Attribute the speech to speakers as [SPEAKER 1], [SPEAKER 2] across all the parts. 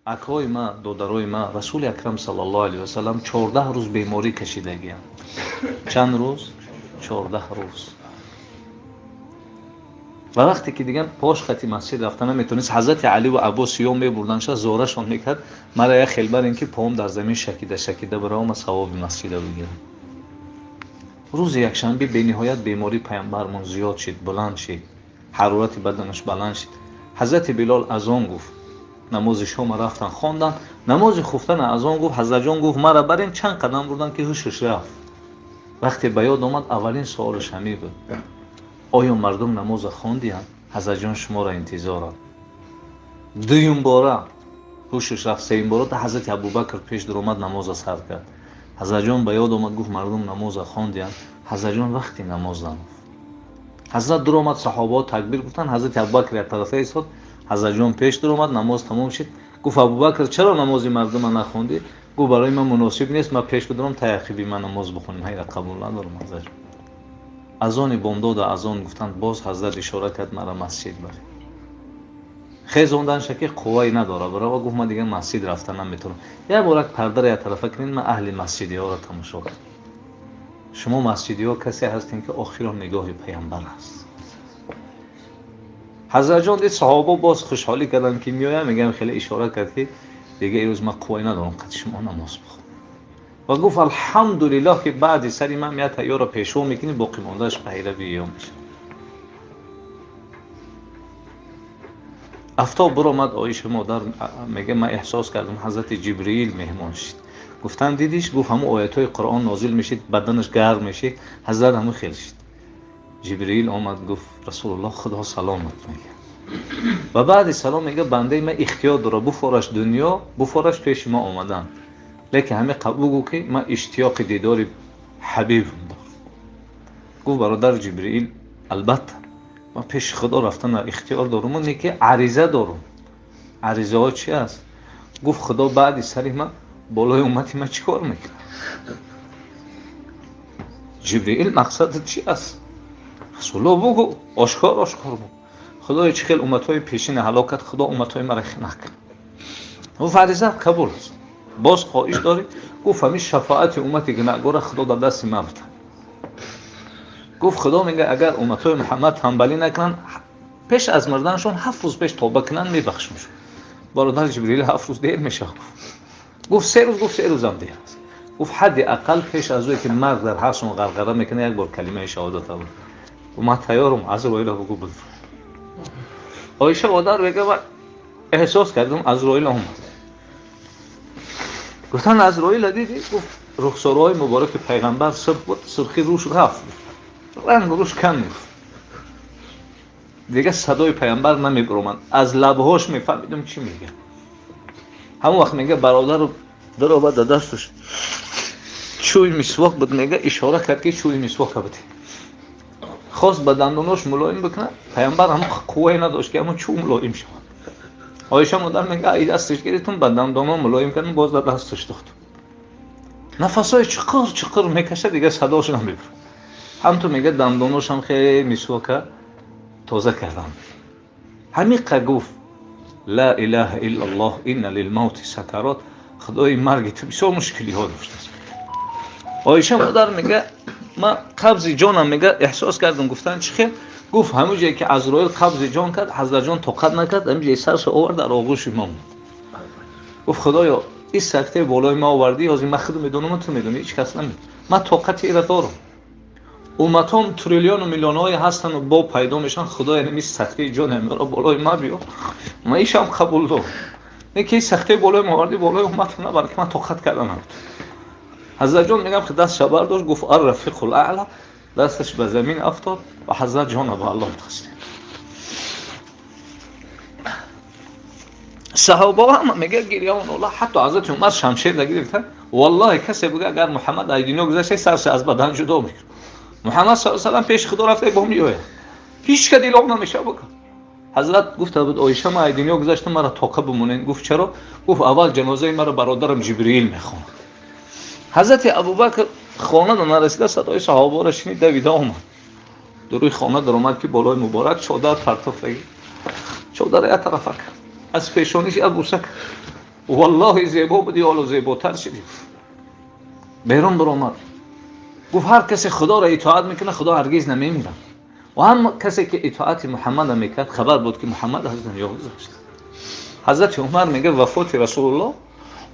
[SPEAKER 1] акои ма, додарои ма Расули Акрам саллаллоҳу алайҳи васалам 14 рӯз беморӣ кашидагиянд. Чанд рӯз? 14 рӯз. ва вақте ки дигар пош хати масҷид рафта наметонист, ҳазрати Али ва Аббос сиём мебурданша, зорашон мекард, мара як хелбар ин ки поам дар замин шакида баравам савоби масҷида бигирам. рӯзи якшанбе бениҳоят бемори пайғамбармон зиёд шид, буланд шид, ҳарорати баданаш баланд шид. ҳазрати Билол азон гуфт, намози шома рафтан хондан, намози хуфтан азон гуфт, ҳазратҷон гуфт мара барин, чанд қадам бурдан ки ҳушаш рафт. вақте ба ёд омад, аввалин суолаш ҳамин буд: оё мардум намоза хондиянд? ҳазратҷон шуморо интизоранд. дуюм бора ҳушаш рафт, сеюм бора ҳазрати Абубакр пеш дуромад намоза сар кард. ҳазратҷон ба ёд омад, гуфт мардум намоза хондиянд? ҳазратҷон вақти намоз намуфт. ҳазрат дуромад, саҳобаҳо такбир гуфтанд, ҳазрати Абубакр як тарафа истод, ҳазратҷон пеш дуромад, намоз тамом шид. гуфт Абубакр чаро намози мардума нахондӣ? гуфт барои ман муносиб нест, ман пеш бидурам та яқиби ман намоз бихонем, ҳайра қабул надорам. ҳазратҷон азони бомдода азон гуфтанд, боз ҳазрат ишора кард мара масҷид барем. хезонданша ки қувваи надора барава, гуфт ман дигар масҷид рафта наметавонам. як бор як пардаро як тарафа кунед, ман аҳли масҷидиҳоро тамошо кардам. шумо масҷидиҳо касе ҳастем ки охиро нигоҳи пайғамбар аст. ҳазратҷон дид саҳоба боз хушҳолӣ карданд ки меоям, мегам хеле ишора кард ки дигар ирӯз ман қувваи надорам қад шумо намоз бихонед. ва гуфт алҳамдулиллоҳ ки баъди сари ман як тайёро пешво мекунӣ, боқӣ мондааш пайрави ё мешавад. афтоб буромад, оиша модар мега ман эҳсос кардам ҳазрати Ҷибрил меҳмон шид. гуфтанд дидиш? гуфт ҳамун оятҳои Қуръон нозил мешид, баданаш гарм мешид, ҳазрат ҳамун хел шид. ҷибрил омад, гуфт расулуллоҳ худо саломат мега. ва баъди салом мега бандаи ман ихтиёр дора, буфораш дунё, буфораш пеши ман омадан, лекин ҳамин қабул гӯ ки ман иштиёқи дидори ҳабибам дорам. гуфт бародар Ҷибрил, албатта ман пеши худо рафтан ихтиёр дорам, не ки ариза дорам. аризаҳо чи аст? гуфт худо баъди сари ман болои уммати ман чӣ кор мекунад? Ҷибрил, мақсадат чи аст? расулуллоҳ бугӯ, ошкор бугӯ. худоё чӣ хел умматҳои пешина ҳалок кард, худо умматҳои маро накард. гуфт аризат қабул аст, боз хоҳиш дорӣ? гуфт ҳамин шафоати уммати гунаҳгора худо дар дасти ман буд. гуфт худо мега агар умматҳои Муҳаммад танбалӣ накунанд, пеш аз марданашон 7 рӯз пеш тоба кунанд, мебахшимшон. бародар Ҷибрил, 7 рӯз дер мешавад. гуфт 3 рӯз, гуфт 3 рӯзам дер аст. гуфт ҳадди ақал пеш аз ое ки мард дар ҳашрон ғарғара мекунад, як бор калимаи шаҳодат авад. гуфт ман тайёрам, Азроилро бугӯ буд. оиша модар мега ман эҳсос кардам Азроил омад. гуфтанд Азроила дидӣ? гуфт рухсорҳои мубораки пайғамбар субҳ буд, сурхи рӯш рафт, ранг рӯш кам мегуфт. дигар садои пайғамбар намебуромад, аз лабҳош мефаҳмидам чӣ мегӯяд. ҳамон вақт мега бародару даромад дар дасташ чӯи мисвок буд, мега ишора кард ки чӯи мисвока буд. хост ба дандонош мулоим бикунад, пайғамбар ҳамон қуввае надошт ки ҳамон чӯ мулоим шавад. оиша модар мега ай дасташ гирифтам, ба дандоно мулоим кардам, боз дар дасташ дохтам. нафасҳои чуқур мекашад, дигар садош намебурад. ҳамту мега дандоношам хеле мисвока тоза кардам. ҳамиқа гуфт ла илаҳа иллаллоҳ инна лилмавти сакарот, худои марги ту бисёр мушкилиҳо доштааст. оиша модар мега ман қабзи ҷонам мега эҳсос кардам. гуфтанд чӣ хел? гуфт ҳамон ҷое ки Азроил қабзи ҷон кард, ҳазратҷон тоқат накард, ҳамин ҷое саршо овард, дар оғӯши ман буд. гуфт худоё ин сактаи болои ман овардӣ, ҳозир ман худам медонам, ту медонӣ, ҳеҷ кас намедонад. ман тоқати ира дорам. умматҳом триллиону миллионҳое ҳастану бо пайдо мешаванд, худо яъне ин сактаи ҷони ҳамеро болои ман биёр, ман ишам қабул дорам. не ки ин сактаи болои ман овардӣ, болои умматам набар, ки ман тоқат карда намедонам. ҳазратҷон мегам ки дастша бардошт, гуфт ар-рафиқул аъла, дасташ ба замин афтод ва ҳазратҷонро ба Аллоҳ таслим. саҳобаҳо ҳама мега гирьён ола, ҳатто ҳазрати Умар шамшерда гирифта, валлоҳи касе буга агар Муҳаммад аз дунё гузашта, сарша аз бадан ҷудо мекунад. Муҳаммад саллаллоҳу алайҳи ва саллам пеши худо рафта бо меояд, ҳеҷ кас илоҳ намешавад букад. ҳазрат гуфта буд оиша, ман аз дунё гузаштам, маро тоқа бимонед. гуфт чаро? гуфт аввал ҷанозаи маро бародарам Ҷибрил мехонад. ҳазрати Абубакр хонада нарасида, садои саҳобаро шинид, давида омад. дуруи хона даромад ки болои муборак чодар партофтаги, чодара як тарафа кард, аз пешониш як буса кард. والله زیبا بودی حالا زیباتر شدی. بیرون برآمد گفت هر کسی خدا را اطاعت میکنه خدا هرگز نمیمیره و هم کسی که اطاعت محمد میکرد خبر بود که محمد از دنیا گذشت. حضرت عمر میگه وفات رسول الله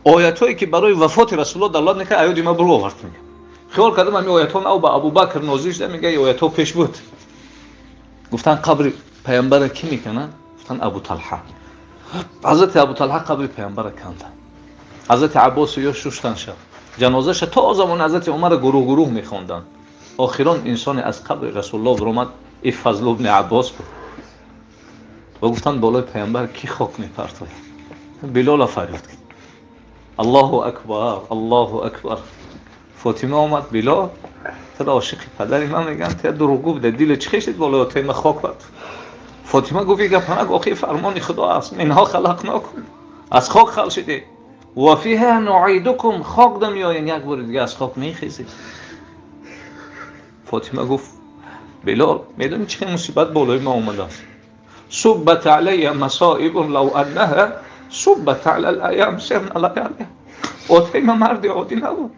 [SPEAKER 1] آیاتایی که برای وفات رسول الله دلالت میکنه آیات ما برو آورد. میگه خیال کردم همین آیات ها با ابوبکر نازل شده. میگه این آیات ها پیش بود. گفتن قبر پیامبر کی میکنن؟ گفتن ابو طلحه. حضرت ابو طلحه قبر پیامبر کندن. حضرت عباس یا شوشتن شد. جنازه‌اش تا زمان حضرت عمر گروه گروه میخوندن. آخران انسان از قبر رسول الله برآمد. این فضل ابن عباس بود. و گفتن بالای پیامبر کی خاک میپرتاید؟ بلال فریاد کرد الله اکبر الله اکبر. فاطمه آمد بلال تو عاشق پدری من میگن تو دروغگو بوده دل چی خشید بالای تیم خاک برد. فاطمه گفت گپ نگو آخه فرمان خدا است منها خلقناکم از خاک خلق شده و فیها نعیدکم خاک دم میآیین یک بار دیگه از خاک میخیزید. فاطمه گفت بلال میدونی چه مصیبت بالای ما اومده است؟ صبت علی مصائب لو انها صبت علی الایام سرنا لیالی. آتیم مرد عادی نبود.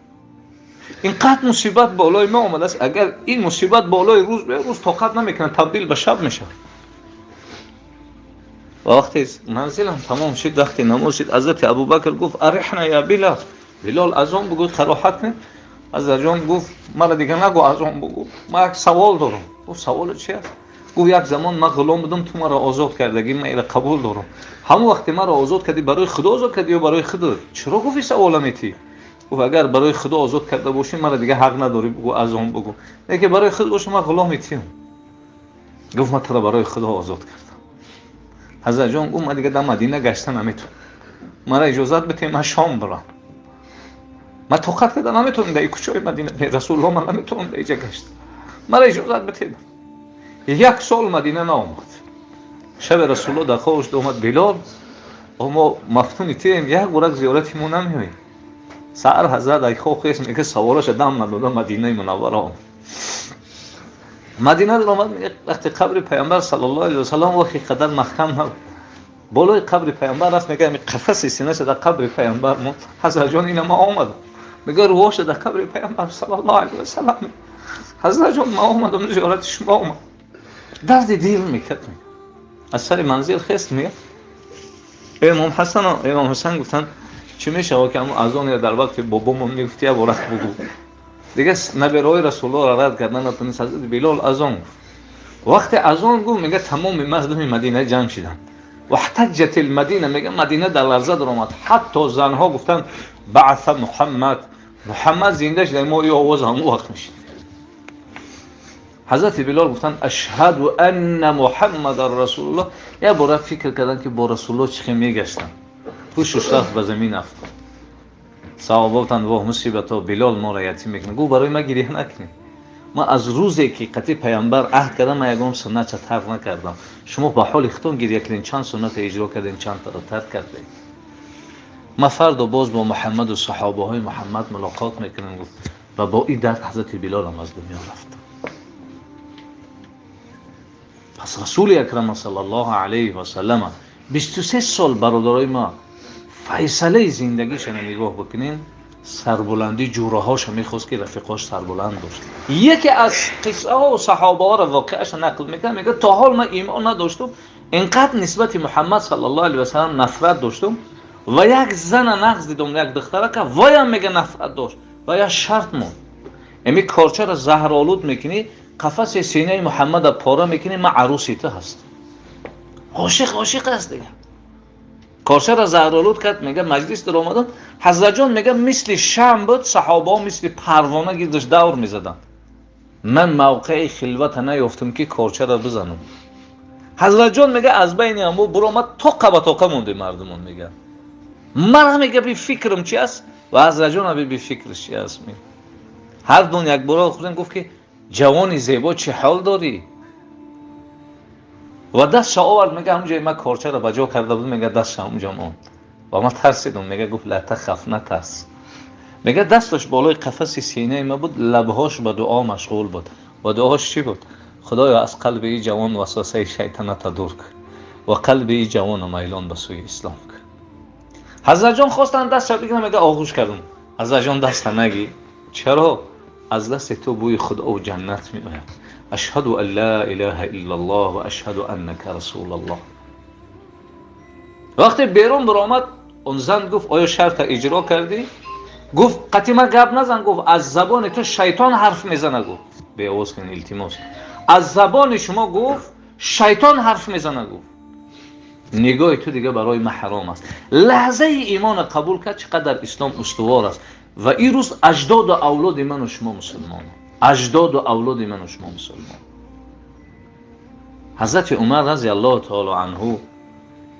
[SPEAKER 1] اینقدر مصیبت بالای ما اومده است اگر این مصیبت بالای روز به روز طاقت نمیکنه تبدیل به شب میشه. وقتی منزلم تمام شد وقتی نماز شد حضرت ابوبکر گفت ارحنا یا بلال. بلال اذان بگو قرائت کن. حضرت جان گفت مرا دیگه نگو اذان بگو من یک سوال دارم. گفت سوال چی است؟ گفت یک زمان من غلام بودم تو مرا آزاد کردگی من اینو قبول دارم. همون وقتی مرا آزاد کردی برای خدا آزاد کردی یا برای خودت؟ چرا گفتی سوال میتی؟ گفت اگر برای خدا آزاد کرده باشی مرا دیگه حق نداری بگو اذان بگو. اگه برای خدا باشه من غلامتیم. گفت من تو را برای خدا آزاد کردم. حضرت جان گفت من دیگه در مدینه گشتن نمیتونم. مرا اجازت بده من شام برم. من طاقت کردم نمیتونم در کوچه مدینه رسول الله من نمیتونم در اینجا گشت. مرا اجازت بده. یک سال مدینه نآمد. شب رسول الله در خوابش اومد بلال اما مفتونی تیم یک گورک زیارتی مو نمیوی. سحر حضرت ای خواب خیس میگه سوارش دم نداده مدینه منوره آمد. مدینه در آمد میگه وقتی قبر پیامبر صلی الله علیه و سلم وقتی قدر محکم نبود. بالای قبر پیامبر رفت میگه قفس سینه‌اش در قبر پیامبر مون. حضرت جان اینا ما آمد. میگه روحش در قبر پیامبر صلی الله علیه و سلم. حضرت جان ما آمدم زیارت شما آمد. درد دل میکرد. از سر منزل خست میگه امام حسن و امام حسین گفتن چی میشه که اذان در وقت بابامون میگفت یا ورق بگو. دیگه نبیرای رسول الله را رد کردن نتونست. حضرت بلال اذان وقت اذان گفت میگه تمام مردم مدینه جمع شدن و احتجت المدینه. میگه مدینه در لرزه در اومد. حتی زنها گفتن بعث محمد زنده شد. ما این آواز هم وقت میشید. حضرت بلال گفتن اشهد ان محمد رسول الله. یا بار فکر کردن که با رسول الله چی میگشتن. پوشش رفت به زمین افتاد. صحابه گفتن واه مصیبت ها بلال ما را یتیم میکنه. گفت برای ما گریه نکنید. ما از روزی که قطعی پیامبر عهد کردم من یگام سنت ترک نکردم. شما با حال خودتون گریه کردین چند سنت اجرا کردین چند تا رو ترک کردین. ما فردا باز با محمد و صحابه های محمد ملاقات میکنیم. گفت و با این درد حضرت بلال هم از دنیا رفت. پس رسول اکرم صلی الله علیه و سلم 23 سال برادرای ما فیصله زندگیشون نگاه بکنین سربلندی جوره هاش میخواست که رفیقاش سربلند داشت. یکی از قصه ها و صحابه ها را واقعش نقل میکنه. میگه تا حال من ایمان نداشتم اینقدر نسبت محمد صلی الله علیه و سلم نفرت داشتم و یک زن نقص دیدم یک دختره که وایم میگه نفرت داشت و یا شرط مون امی کارچه را زهرآلود میکنی قفس سینه محمد پاره میکنی من عروسی تو هست. عاشق است دیگه. کارچه را زهرآلود کرد. میگه مجلس در اومدن حضرت جان میگه مثل شمع بود. صحابه ها مثل پروانه گیردش دور میزدن. من موقع خلوت نیافتم که کارچه را بزنم. حضرت جان میگه از بین امو برآمد طاقه به طاقه مونده مردمان. میگه من میگه بی فکرم چی است و حضرت جان بی فکرش چی است. هر دون یک بار خودم گفت که جوانی زیبا چه حال داری و دست آورد. میگه همونجای من کارچه را بجا کرده بود. میگه دست همونجا ماند و من ترسیدم. میگه گفت لا تخف نترس. میگه دستش بالای قفس سینه ما بود. لبهاش به دعا مشغول بود. و دعاش چی بود؟ خدایا از قلب این جوان وسوسه شیطنت دور کن و قلب این جوان میلان به سوی اسلام کن. حضرت جان خواستن دستش بگیرم، میگه آغوش کردم. حضرت جان دست نگی. چرا؟ از دست تو بوی خدا و جنت میآید. اشهد ان لا اله الا الله و اشهد انک رسول الله. وقتی بیرون برآمد اون زن گفت آیا شرط اجرا کردی؟ گفت قطعا گپ نزن. گفت از زبان تو شیطان حرف میزنه. گفت به آواز کن التماس، از زبان شما گفت شیطان حرف میزنه. گفت نگاه تو دیگه برای من حرام است. لحظه ایمان قبول کرد. چقدر اسلام استوار است. و این روز اجداد و اولاد من و شما مسلمان، اجداد و اولاد من و شما مسلمان. حضرت عمر رضی الله تعالی عنه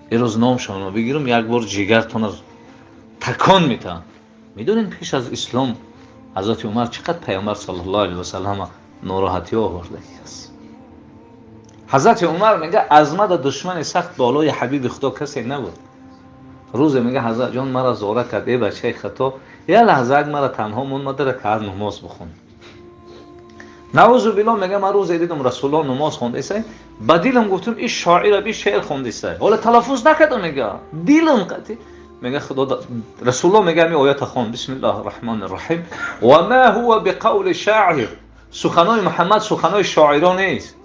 [SPEAKER 1] این روز نامشون رو بگیرم یک بار جیگرتون رو تکان میتن. میدونین پیش از اسلام حضرت عمر چقدر پیامبر صلی الله علیه و سلم ناراحتی آورده است. حضرت عمر میگه از من دشمن سخت بالای حبیب خدا کسی نبود. روز میگه حضرت جان مرا زوره کرد، ای بچه خطا، یه لحظه مرا تنها مون مادر که نماز بخون. نعوذ بالله میگه من روز دیدم رسول الله نماز خونده است، با دیلم گفتم این شاعر بی شعر خونده است. حالا تلفظ نکردم، میگه دیلم قطعی میگه خدا رسول الله میگه می آیات خوان بسم الله الرحمن الرحیم و ما هو بقول شاعر. سخنای محمد سخنای شاعران نیست.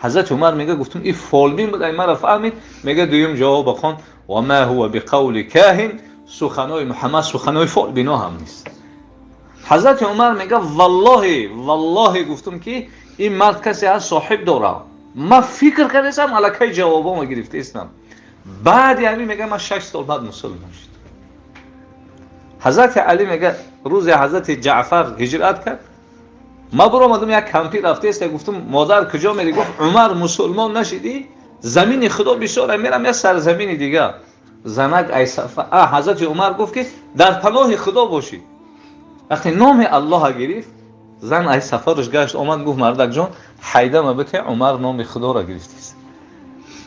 [SPEAKER 1] حضرت عمر میگه گفتم این فالبین بود، مرا فهمید. میگه دویم جواب خوان و ما هو بقول کاهن. سخنای محمد سخنای فالبینا هم نیست. حضرت عمر میگه والله والله گفتم که این مرد کسی از صاحب داره. من فکر کردم الکی جوابامو گرفته استم. بعد یعنی میگه من 6 سال بعد مسلمان شد. حضرت علی میگه روز حضرت جعفر هجرت کرد. ما برو آمدم یک کمپی رفته است. گفتم مادر کجا میری؟ گفت عمر مسلمان نشدی؟ زمین خدا بسیاره، میرم یه سرزمین دیگه. زنک ای صفا. حضرت عمر گفت که در پناه خدا باشی. وقتی نام الله گرفت زن ای سفرش گشت آمد گفت مردک جان حیدم بته عمر نام خدا را گرفتیست.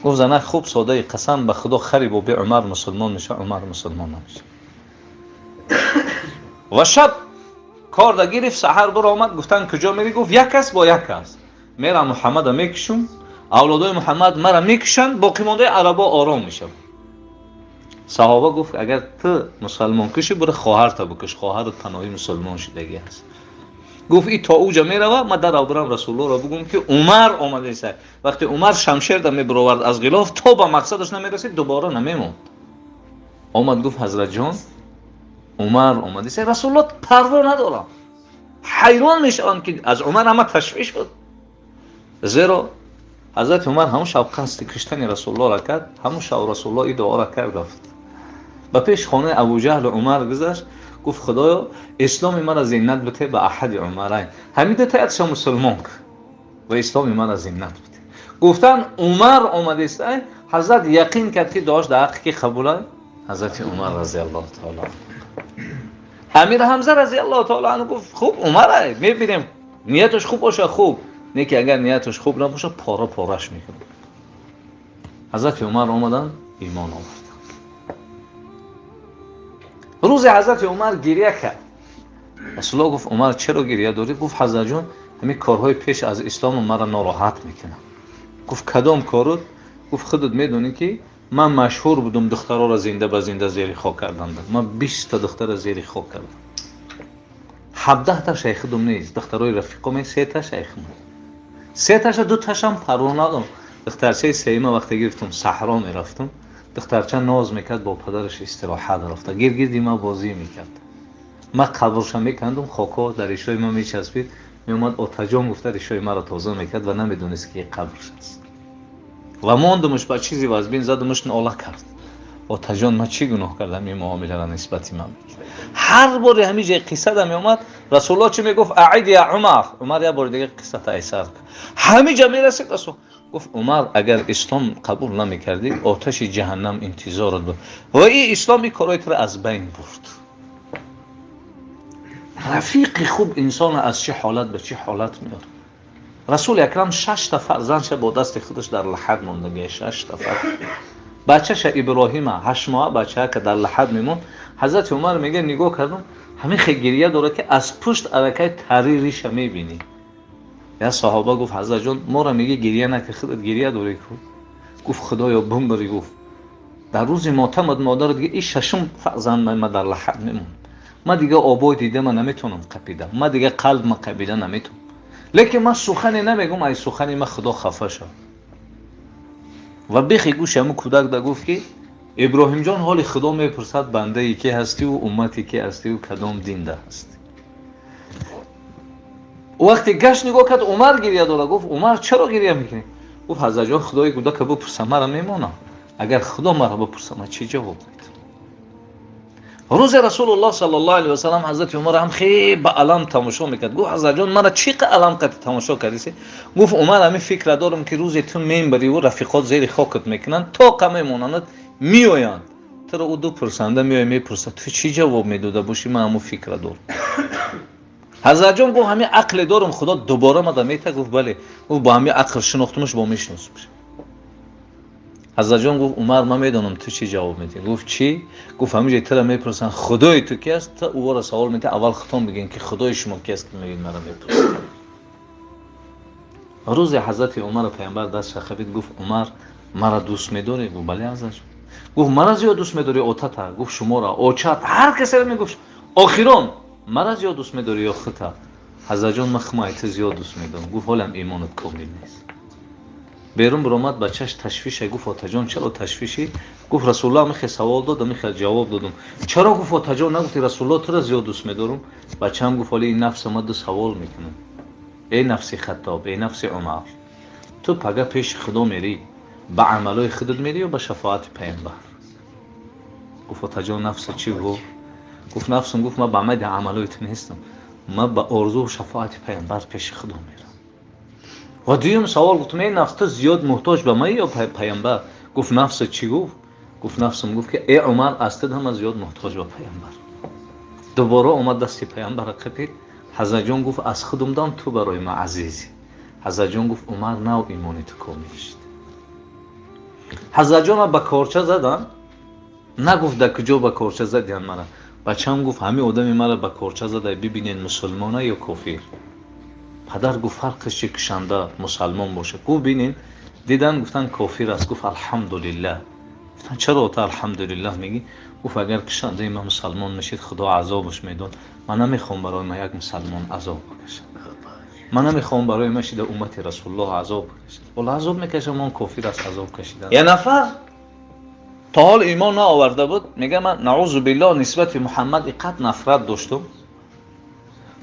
[SPEAKER 1] گفت زنک خوب ساده قسم به خدا خریب و به عمر مسلمان میشه. عمر مسلمان نمیشه. و شب کار دا گرفت. سحر بر آمد گفتن کجا میری؟ گفت یک کس با یک کس میرم محمد میکشم، اولادای محمد مرا میکشن، باقی مانده عربا آرام میشن. صحابه گفت اگر تو مسلمان کشی برو خواهرت بکش، خواهرت پناهی مسلمان شدگی است. گفت این تا اوجا میروه من در برم رسول الله را بگم که عمر آمده است. وقتی عمر شمشیر دا میبرورد از غلاف تا به مقصدش نمیرسید دوباره نمیموند. آمد گفت حضرت جان عمر آمده است. رسول الله پروا نداره، حیران میشن که از عمر همه تشویش بود. زیرا حضرت عمر همون شب قصد کشتن رسول الله را کرد. همون شب رسول الله این دعا را کرد. رفت به پیش خانه ابوجهل و عمر گذشت. گفت خدایا اسلام مرا زینت بده به احد عمرین. همین تا شما مسلمان و اسلام مرا زینت بده. گفتن عمر آمده است. حضرت یقین کرد که داشت در حق کی قبوله؟ حضرت عمر رضی الله تعالی عنه. امیر حمزه رضی الله تعالی عنه گفت خوب عمره میبینیم نیتش خوب باشه خوب، نه که اگر نیتش خوب نباشه پاره پارش میکنه. حضرت عمر آمدن ایمان آورد. روز حضرت عمر گریه کرد. رسول الله گفت عمر چرا گریه داری؟ گفت حضرت جان همین کارهای پیش از اسلام مرا ناراحت میکنه. گفت کدام کارو؟ گفت خودت میدونی که من مشهور بودم دخترها را زنده به زنده زیر خاک کردم. من 20 تا دختر زیر خاک کردم. 17 تا شیخ دم نیست. دخترای رفیقم 3 تا شیخ بود. 3 تاش 2 تاش هم پروانه دادم. دخترچه سیما وقتی گرفتم صحرا میرفتم. دخترچه ناز میکرد با پدرش استراحت رفته. گیرگیردی ما بازی میکرد. من قبرش میکندم خاکا در ریشای ما میچسبید. میومد آتجان گفته ریشای ما را تازه میکرد و نمیدونست که قبرش است. و ماندمش با چیزی و از بین زدمش ناله کرد. آتجان من چی گناه کردم این معامله را نسبتی من؟ هر بار همین جای قصه دا میومد رسول الله چی میگفت؟ اعید یا عمر. عمر یه بار دیگه قصه تا ایسر کرد. همین جا میرسید رسول گفت عمر اگر اسلام قبول نمیکردی آتش جهنم انتظارت بود. و این اسلامی کارایت را از بین برد. رفیق خوب انسان از چه حالت به چه حالت میاد. رسول اکرم 6 تا فرزندش با دست خودش در لحد موندگی. 6 تا فرزند. بچه‌ش ابراهیم 8 ماه بچه که در لحد میمون. حضرت عمر میگه نگاه کردم همین خیریه داره که از پشت علکه تریریش میبینی. یا صحابه گفت حضرت جان ما را میگه گریه نکن خودت گریه داری کو. گفت خدایا بمبری. گفت در روز ماتم مادر دیگه این ششم فرزند من در لحد میمونم. من دیگه آبای دیده من نمیتونم قپیدم، من دیگه قلب من قپیده نمیتونم. لیکن من سخنی نمیگم، ای سخنی من خدا خفه شد. و بخی گوش همون کودک دا گفت که ابراهیم جان حال خدا میپرسد بنده ای که هستی و امتی که هستی و کدام دین ده هستی. وقتی گشت نگاه کرد عمر گریه داره. گفت عمر چرا گریه میکنی؟ گفت حضرت جان خدای کودک بپرسه مرا میمونم، اگر خدا مرا بپرسه من چی جواب میدم؟ روز رسول الله صلی الله علیه و سلم حضرت عمر هم خیلی با علم تماشا میکرد. گفت حضرت جان مرا چی که علم قد تماشا کردی؟ گفت عمر همین فکر دارم که روز تو میبری و رفیقات زیر خاکت میکنن تا کم میمونند میآیند تو او دو پرسنده میای میپرسه تو چی جواب میداده باشی؟ من همون فکر دارم. حضرت جان گفت همین عقل دارم خدا دوباره ما میته. گفت بله. گفت با همین عقل شناختمش با میشناسم. حضرت جان گفت عمر من میدونم تو چی جواب میدی. گفت چی؟ گفت همینجا تو را میپرسن خدای تو کی است؟ تو او را سوال میده اول خودتون بگین که خدای شما کی است که میگین مرا میپرسن. روز حضرت عمر پیامبر دست خبید. گفت عمر مرا دوست میداری؟ گفت بله حضرت جان. گفت مرا زیاد دوست میداری اوتتا؟ گفت شما را اوچت هر کسی را میگفت آخرون مرا زیاد دوست میداری یا خطا؟ حضرت جان من ایت زیاد دوست میدارم. گفت حالم ایمانت کامل نیست. بیرون برآمد بچهش تشویش. گفت آتا جان چرا تشویشی؟ گفت رسول الله میخواد سوال داد میخواد جواب دادم. چرا؟ گفت آتا جان نگفتی رسول الله تو را زیاد دوست میدارم؟ بچه‌م گفت ولی این نفس ما دو سوال میکنم. ای نفس خطاب، ای نفس عمر، تو پگه پیش خدا میری با عملای خودت میری یا با شفاعت پیامبر؟ گفت آتا جان نفس چی؟ گفت نفسم گفت من با عمل عملایت نیستم، من با آرزو و شفاعت پیامبر پیش خدا میرم. و دویم سوال گفتم این نفس تو زیاد محتاج به من یا پیامبر؟ گفت نفس چی؟ گفت نفسم گفت که ای عمر استد هم زیاد محتاج به پیامبر. دوباره اومد دستی پیامبر قپید. حضرت جان گفت از خودم دام تو برای من عزیزی. حضرت جان گفت عمر نو ایمانی تو کامل شد. حضرت جان با کارچه زدن، نگفت در کجا با کارچه زدین مرا. بچه‌م گفت همین آدمی مرا با کارچه زده ببینین مسلمانه یا کافر. پدر گفت فرقش چی کشنده مسلمان باشه؟ گفت ببینین دیدن گفتن کافر است. گفت الحمدلله. گفتن چرا تو الحمدلله میگی؟ گفت اگر کشنده من مسلمان میشید خدا عذابش میداد. من نمیخوام برای من یک مسلمان عذاب بکشه. من نمیخوام برای من شده امت رسول الله عذاب بکشه. ولی عذاب میکشه من کافر است عذاب کشیدن. یه نفر تا حال ایمان نآورده بود میگه من نعوذ بالله نسبت محمد اینقدر نفرت داشتم.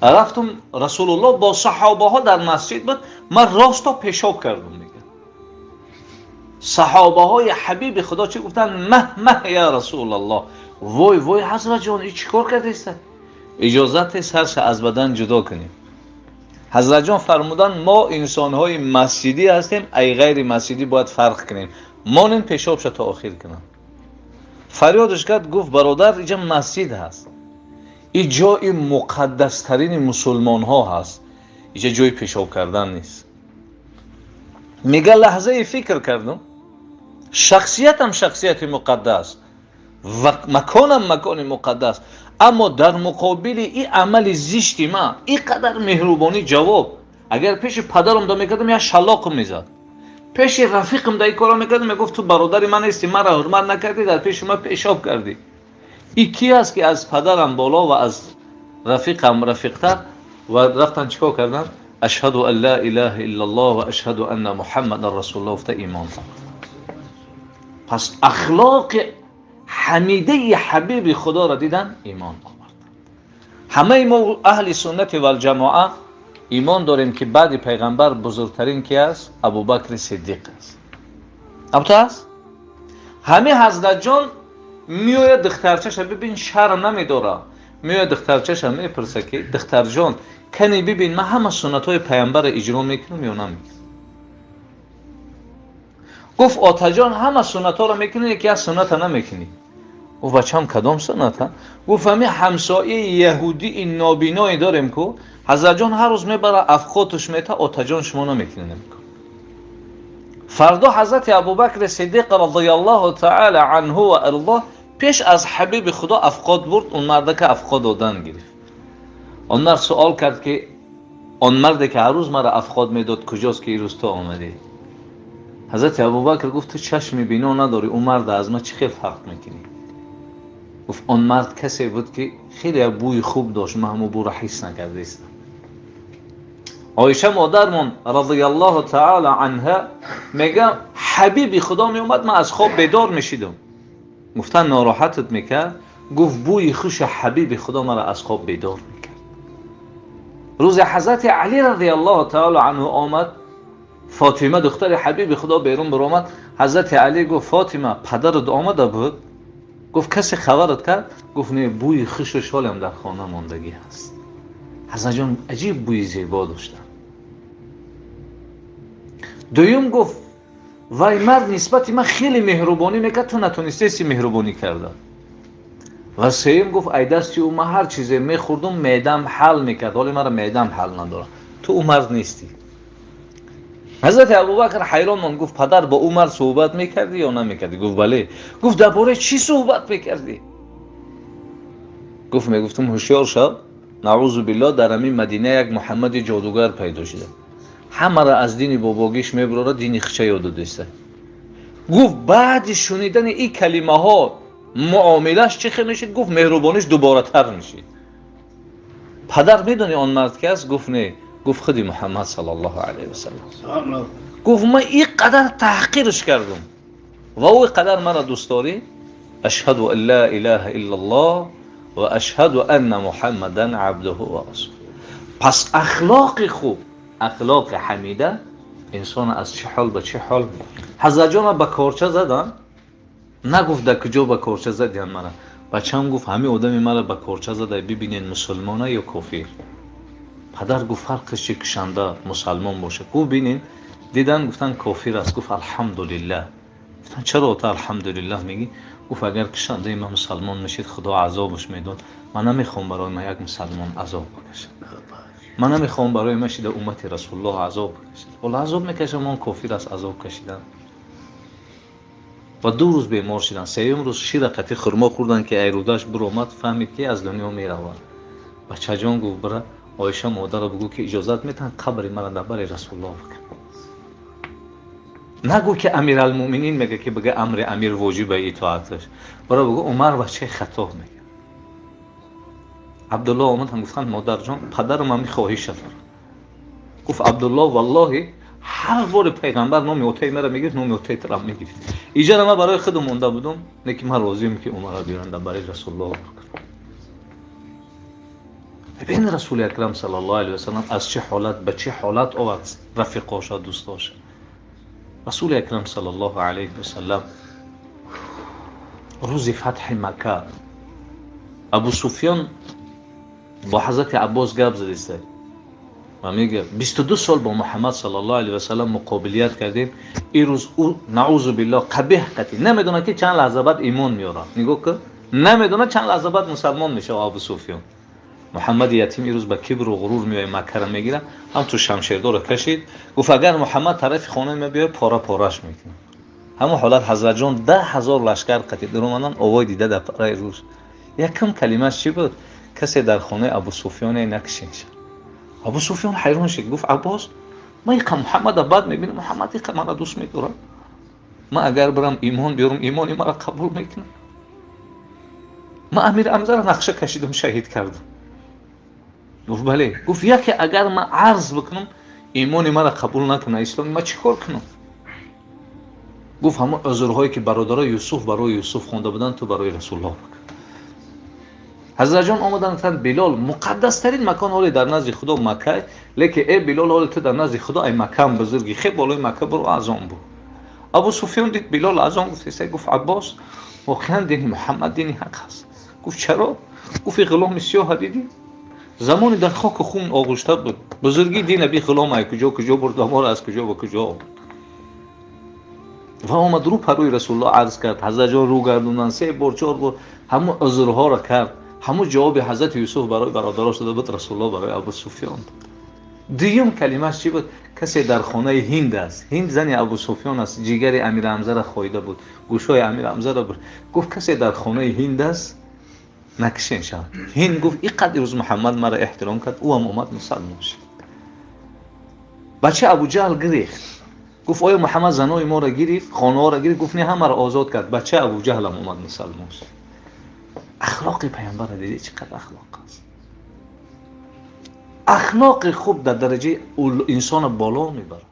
[SPEAKER 1] رفتم رسول الله با صحابه ها در مسجد بود، من راستا پیشاب کردم. میگه صحابه های حبیب خدا چی گفتن؟ مه یا رسول الله. وای وای حضرت جان این چیکار کردی است؟ اجازت سرش از بدن جدا کنیم. حضرت جان فرمودن ما انسان های مسجدی هستیم، ای غیر مسجدی باید فرق کنیم. مانن پیشاب شد تا آخر کنم. فریادش کرد گفت برادر اینجا مسجد هست، این جای مقدس ترین مسلمان ها هست، اینجا جای پیشاب کردن نیست. میگه لحظه فکر کردم شخصیتم شخصیت مقدس و مکانم مکان مقدس، اما در مقابل این عمل زشتی من اینقدر مهربانی جواب. اگر پیش پدرم دا میکردم یا شلاق میزد، پیش رفیقم دا این کارا میکردم میگفت تو برادر من هستی مرا حرمت نکردی در پیش من پیشاب کردی. این کی است که از پدرم بالا و از رفیقم رفیقتر و رفتن چیکار کردن؟ اشهد ان لا اله الا الله و اشهد ان محمد رسول الله افته ایمان. پس اخلاق حمیده حبیب خدا را دیدن ایمان آوردن. همه ما اهل سنت و الجماعه ایمان داریم که بعد پیغمبر بزرگترین کی است؟ ابوبکر صدیق است. ابوبکر است. همه حضرت جان میآید دخترچش ببین شرم نمیداره، میآید دخترچش میپرسه که دختر جان کنی ببین من همه سنت های پیغمبر اجرا میکنم یا نمیکنم؟ گفت آتا جان همه سنت ها را میکنی یکی از سنت ها نمیکنی. گفت بچه‌م کدام سنت ها؟ گفت همه همسایه یهودی نابینایی داریم که حضرت جان هر روز میبره افخاتش میته، آتا جان شما نمیکنی نمیکن. فردا حضرت ابوبکر صدیق رضی الله تعالی عنه و ارضاه پیش از حبیب خدا افخات برد. اون مرد که افخات دادن گرفت، اون مرد سوال کرد که اون مرد که هر روز مرا افخات میداد کجاست که این روز تو آمدی؟ حضرت ابوبکر گفت تو چشم بینا نداری، اون مرد از ما چه خیلی فرق میکنی؟ گفت اون مرد کسی بود که خیلی بوی خوب داشت، من همون بو را حس نکرده استم. عایشه مادرمون رضی الله تعالی عنها میگه حبیبی خدا می اومد، من از خواب بیدار میشیدم. گفتن ناراحتت میکرد؟ گفت بوی خوش حبیبی خدا مرا از خواب بیدار میکرد. روز حضرت علی رضی الله تعالی عنه آمد، فاطمه دختر حبیب خدا بیرون برآمد. حضرت علی گفت فاطمه پدرت آمده بود؟ گفت کسی خبرت کرد؟ گفت نه، بوی خوش و شالم در خانه ماندگی هست. حضرت جان عجیب بوی زیبا داشتن. دویم گفت وای مرد نسبت من خیلی مهربانی میکرد، تو نتونستی مهربانی کرده. و سوم گفت ای دستی او، من هر چیزی میخوردم معدم حل میکرد، ولی مرا معدم حل نداره. تو او مرد نیستی. حضرت ابوبکر حیران ماند، گفت پدر با او مرد صحبت میکردی یا نمیکردی؟ گفت بله. گفت درباره چی صحبت میکردی؟ گفت میگفتم هوشیار شو، نعوذ بالله در همین مدینه یک محمد جادوگر پیدا شده، همه را از دین باباگیش میبره، دین خچه یاد دسته. گفت بعد شنیدن این کلمه ها معاملش چه خیلی میشید؟ گفت مهربانیش دوباره تر میشید. پدر میدونی آن مرد که است؟ گفت نه. گفت خودی محمد صلی الله علیه و سلم. گفت من این قدر تحقیرش کردم و او قدر مرا دوست داری؟ اشهد ان لا اله الا الله و اشهد ان محمدا عبده و رسوله. پس اخلاق خوب، اخلاق حمیده انسان از چه حال به چه حال. حضرت جان به کارچه زدن، نگفت در کجا به کارچه زدین مرا. بچه‌م گفت همه آدمی مرا به کارچه زده، ببینین مسلمانه یا کافر. پدر گفت فرقش چی کشنده مسلمان باشه؟ گفت ببینین. دیدن گفتن کافر است. گفت الحمدلله. گفتن چرا تو الحمدلله میگی؟ گفت اگر کشنده من مسلمان میشید خدا عذابش میداد. من نمیخوام برای من یک مسلمان عذاب بکشه. من نمیخوام برای من شده امت رسول الله عذاب بکشه. ولی عذاب میکشه، من کافر است عذاب کشیدن. و 2 روز بیمار شدن. 3م روز شیر قطعی خرما خوردن که ایروداش برآمد، فهمید که از دنیا میروه. بچه جان گفت برای عایشه مادر بگو که اجازت میتن قبر من در بر رسول الله بکن. نگو که امیرالمومنین میگه که بگه امر امیر واجب اطاعتش. برای بگو عمر بچه خطا میگه. عبدالله آمد هم گفتن مادر جان پدر من میخواهیش داره. گفت عبدالله والله هر بار پیغمبر نام اوتی مرا میگه، نام اوتی ترام میگه. اینجا من برای خودم مونده بودم، نکی من راضیم که عمر بیارن در برای رسول الله بکن. ببین رسول اکرم صلی الله علیه و سلم از چه حالت به چه حالت آورد رفیقاش و دوستاش. رسول اکرم صلی الله علیه و سلم روز فتح مکه ابو سفیان با حضرت عباس گپ زده و میگه 22 سال با محمد صلی الله علیه و سلم مقابلیت کردیم، این روز او نعوذ بالله قبیح قتی نمیدونه که چند لحظه بعد ایمان میاره. نگاه که نمیدونه چند لحظه بعد مسلمان میشه. ابو سفیان محمد یتیم این روز با کبر و غرور میای مکه را میگیره، هم تو شمشیردار کشید. گفت اگر محمد طرف خانه می بیاد پاره پارهش میکنه. همون حالت حضرت جان 10,000 لشکر قتید درمانان اوای دیده در پاره روز. یکم کلمه‌اش چی بود؟ کسی در خانه ابو سفیان نکشید. ابو سفیان حیران شد. گفت عباس من یک محمد بعد میبینم، محمد یک مرا دوست میداره، من اگر برم ایمان بیارم ایمانی مرا قبول میکنه. من امیر حمزه را نقشه کشیدم شهید کردم. گفت بله. گفت یکی اگر من عرض بکنم ایمانی مرا قبول نکنه اسلام، من چیکار کنم؟ گفت همون عذرهایی که برادرای یوسف برای یوسف خونده بودن تو برای رسول الله بکن. حضرت جان آمدن گفتند بلال مقدس ترین مکان حالی در نزد خدا مکه، لیکن ای بلال حالی تو در نزد خدا ای مکه هم بزرگی، خیلی بالای مکه برو اذان بو. ابو سفیان دید بلال اذان گفت گفت عباس واقعا دین محمد دین حق است. گفت چرا؟ گفت غلام سیاه دیدی زمانی در خاک خون آغشته بود، بزرگی دین ابی غلام ای کجا برد ما را از کجا به کجا. و آمد رو پروی رسول الله عرض کرد. حضرت جان رو گردوندن 3 بار 4 بار همون عذرها را کرد. همون جواب حضرت یوسف برای برادراش داده بود، رسول الله برای ابو سفیان. دیگه کلمه‌اش چی بود؟ کسی در خانه هند است، هند زنی ابو سفیان است، جیگر امیر حمزه را خویده بود، گوشای امیر حمزه را بود. گفت کسی در خانه هند است نکشین شد. هند گفت اینقدر روز محمد مرا احترام کرد، او هم اومد مسلمان شد. بچه ابو جهل گریخت. گفت آیا محمد زنای ما را گرفت، خانه ها را گرفت؟ گفت نه، همه را آزاد کرد. بچه ابو جهل هم اومد مسلمان شد. اخلاق پیامبر دیدی چقدر اخلاق است. اخلاق خوب در درجه انسان بالا میبره.